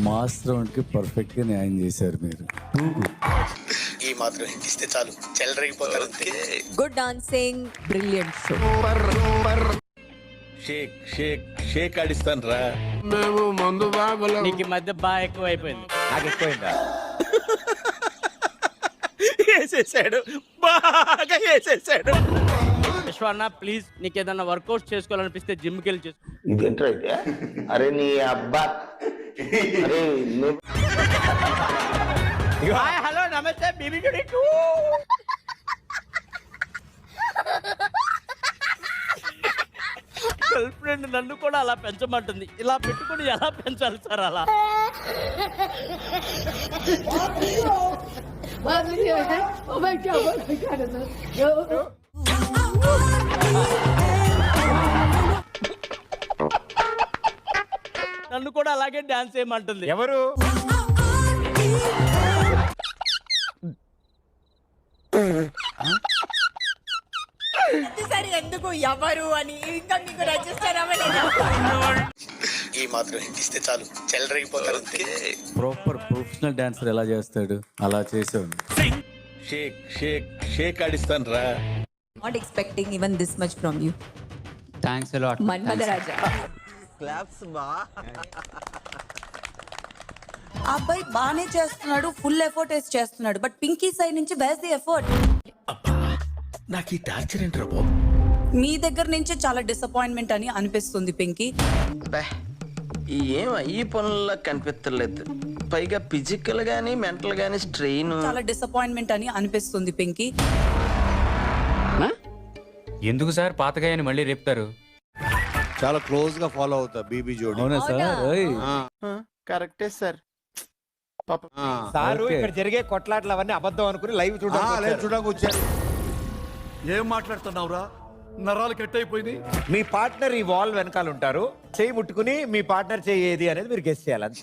Mass round కి perfect గా న్యాయం చేశారు మీరు. ఈ మాత్రం హిట్ ఇస్తే చాలు చెలరేగిపోతారు అంతే. Good dancing, brilliant show. Shake shake shake ఆడిస్తాను రా. మేము మందు బాబులం. నీకు ఈ మధ్య బాగా ఎక్కువ అయిపోయింది. నాకు ఎక్కువైందా? వేసేసాడు, బాగా వేసేసాడు. విశ్వన్న ప్లీజ్, నీకు ఏదైనా వర్కౌట్ చేసుకోవాలనిపిస్తే జిమ్కి వెళ్ళి చేసుకో. ఇదేంట్రా అయితే? అరే నీ అబ్బా, అరే హాయ్ హలో నమస్తే బీబీ జుడి టూ. గర్ల్ ఫ్రెండ్ నన్ను కూడా అలా పెంచమంటుంది. ఇలా పెట్టుకుని ఎలా పెంచాలి సార్ అలా? నన్ను కూడా అలాగే డాన్స్ చేయమంటుంది. ఎవరు? సరే ఎందుకు ఎవరు అని ఇంకా మీకు రిజిస్టర్ ఈ మాత్రం హిట్ ఇస్తే చాలు చెలరేగిపోతారు అంతే. ప్రాపర్ ప్రొఫెషనల్ డాన్సర్ ఎలా చేస్తాడు అలా చేసేవాడు. షేక్ షేక్ షేక్ ఆడిస్తాను రా. Not expecting even this much from you. Thanks a lot. Manmatha Raja. ఆ అబ్బాయి బానే చేస్తున్నాడు, ఫుల్ ఎఫర్ట్ వేసి చేస్తున్నాడు, బట్ పింకీ సైడ్ నుంచి వేస్ ది ఎఫర్ట్. నాకు ఈ టార్చర్ ఏంట్రా బాబు? మీ దగ్గర నుంచి చాలా డిసప్పాయింట్మెంట్ అని అనిపిస్తుంది పింకీ. ఏం ఈ పనుల్లో కనిపించలేదు. పైగా ఫిజికల్ గానీ మెంటల్ గానీ స్ట్రెయిన్. చాలా డిసప్పాయింట్మెంట్ అని అనిపిస్తుంది పింకీ. ఎందుకు సార్ పాతగాయని మళ్ళీ రేపుతారు? చాలా క్లోజ్ గా ఫాలో అవుతా బీబీ జోడి. అవునా సార్? ఓయ్. కరెక్టే సార్. Sir okay. ఇక్కడ జరిగే కొట్లాటలు అవన్నీ అబద్ధం అనుకుని లైవ్ చూడడానికి వచ్చారు. ఏం మాట్లాడుతున్నావురా? నరాలు కట్ అయిపోయింది. మీ పార్ట్నర్ ఈ వాల్ వెనకాల ఉంటారు, చేయి ముట్టుకుని మీ పార్ట్నర్ చేయి ఏది అనేది మీరు గెస్ చేయాలి.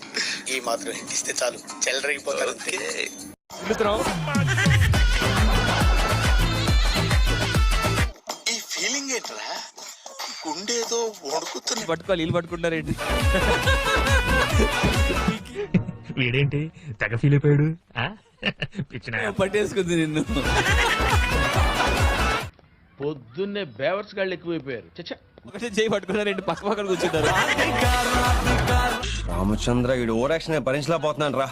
ఈ మాత్రం హిట్ ఇస్తే చాలు చెలరేగిపోతారు అంతే. ఈ ఫీలింగ్ ఏంట్రా? గుండేదో వణుకుతుంది. పట్టుకోవాలి, ఇల్లు పట్టుకుంటారేంటి? వీడేంటి తెగ ఫీల్ అయిపోయాడు? పట్టేసుకుంది నిన్ను. పొద్దున్నే బేవర్స్ గాళ్ళు ఎక్కువైపోయారు. చచ్చా, ఒకటే చేయి పట్టుకున్నారేంటి? పక్క పక్కన కూర్చుంటారు. రామచంద్ర వీడు ఓవర్ యాక్షన్ భరించలేకపోతున్నాను రా.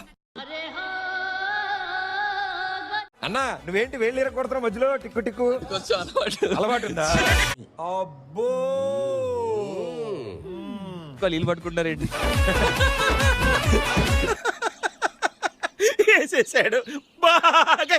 అన్నా నువ్వేంటి వేళ్ళు ఇరగొడుతున్నావు మధ్యలో? టిక్కు టిక్కు కొంచెం అలవాటు ఉందా? అబ్బో, ఇల్లు పట్టుకుంటారేంటి? వేసేసాడు, బాగా